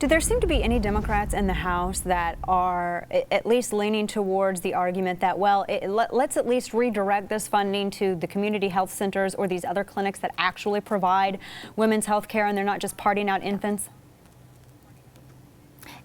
Do there seem to be any Democrats in the House that are at least leaning towards the argument that, well, let's at least redirect this funding to the community health centers or these other clinics that actually provide women's health care, and they're not just parting out infants?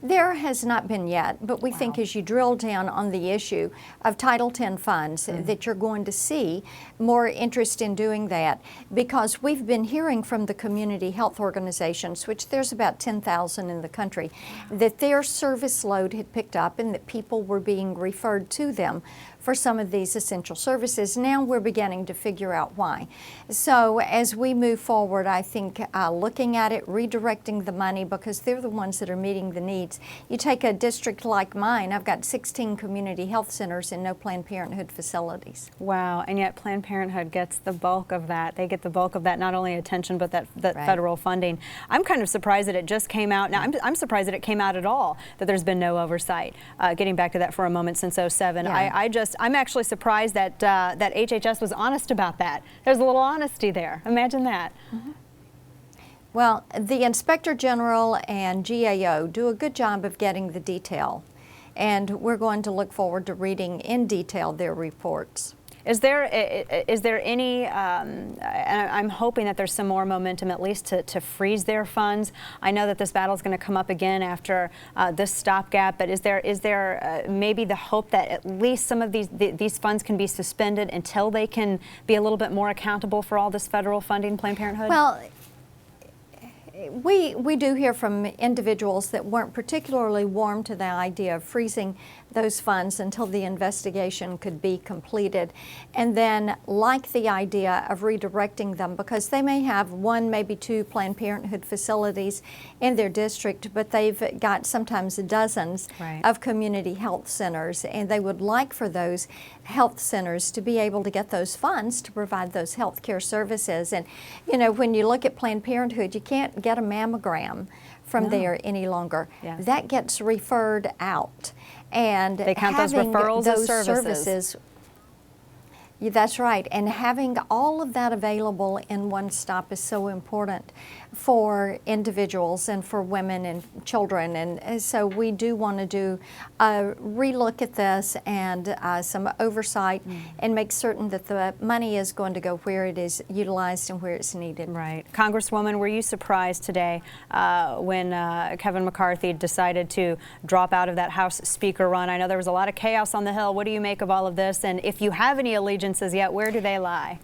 There has not been yet, but we think as you drill down on the issue of Title X funds that you're going to see more interest in doing that, because we've been hearing from the community health organizations, which there's about 10,000 in the country, that their service load had picked up and that people were being referred to them for some of these essential services. Now we're beginning to figure out why. So as we move forward, I think looking at it, redirecting the money, because they're the ones that are meeting the needs. You take a district like mine, I've got 16 community health centers and no Planned Parenthood facilities. Wow, and yet Planned Parenthood gets the bulk of that. They get the bulk of that, not only attention, but that federal funding. I'm kind of surprised that it just came out. Now, I'm surprised that it came out at all, that there's been no oversight. Getting back to that for a moment, since '07, I'm actually surprised that that HHS was honest about that. There's a little honesty there. Imagine that. Well, the Inspector General and GAO do a good job of getting the detail, and we're going to look forward to reading in detail their reports. Is there any, and I'm hoping that there's some more momentum at least to freeze their funds. I know that this battle is going to come up again after this stopgap, but is there maybe the hope that at least some of these funds can be suspended until they can be a little bit more accountable for all this federal funding, Planned Parenthood? Well, we do hear from individuals that weren't particularly warm to the idea of freezing those funds until the investigation could be completed, and then like the idea of redirecting them, because they may have one, maybe two Planned Parenthood facilities in their district, but they've got sometimes dozens of community health centers, and they would like for those health centers to be able to get those funds to provide those health care services. And you know, when you look at Planned Parenthood, you can't get a mammogram from there any longer. That gets referred out. And they count those referrals as services. That's right, and having all of that available in one stop is so important for individuals and for women and children, and so we do want to do a relook at this and some oversight and make certain that the money is going to go where it is utilized and where it's needed. Right. Congresswoman, were you surprised today when Kevin McCarthy decided to drop out of that House Speaker run? I know there was a lot of chaos on the Hill. What do you make of all of this? And if you have any allegiances yet, where do they lie?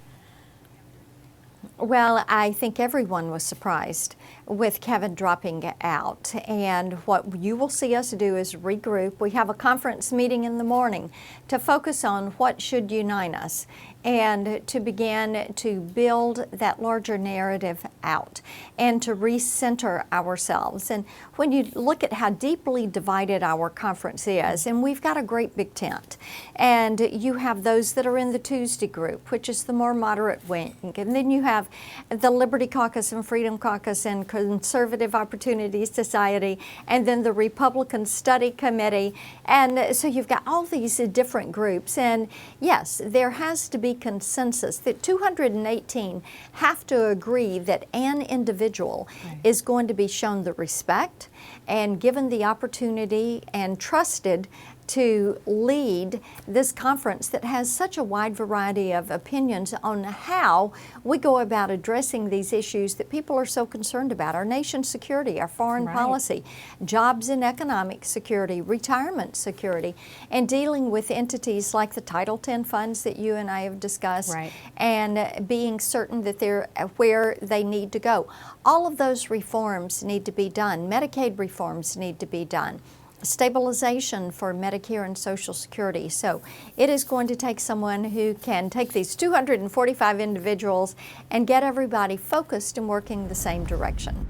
Well, I think everyone was surprised with Kevin dropping out, and what you will see us do is regroup. We have a conference meeting in the morning to focus on what should unite us and to begin to build that larger narrative out and to recenter ourselves. And when you look at how deeply divided our conference is, and we've got a great big tent, and you have those that are in the Tuesday group, which is the more moderate wing, and then you have the Liberty Caucus and Freedom Caucus and Conservative Opportunity Society, and then the Republican Study Committee, and so you've got all these different groups. And yes, there has to be consensus that 218 have to agree that an individual is going to be shown the respect and given the opportunity and trusted to lead this conference that has such a wide variety of opinions on how we go about addressing these issues that people are so concerned about: our nation's security, our foreign policy, jobs and economic security, retirement security, and dealing with entities like the Title X funds that you and I have discussed, and being certain that they're where they need to go. All of those reforms need to be done. Medicaid reforms need to be done. Stabilization for Medicare and Social Security. So it is going to take someone who can take these 245 individuals and get everybody focused and working the same direction.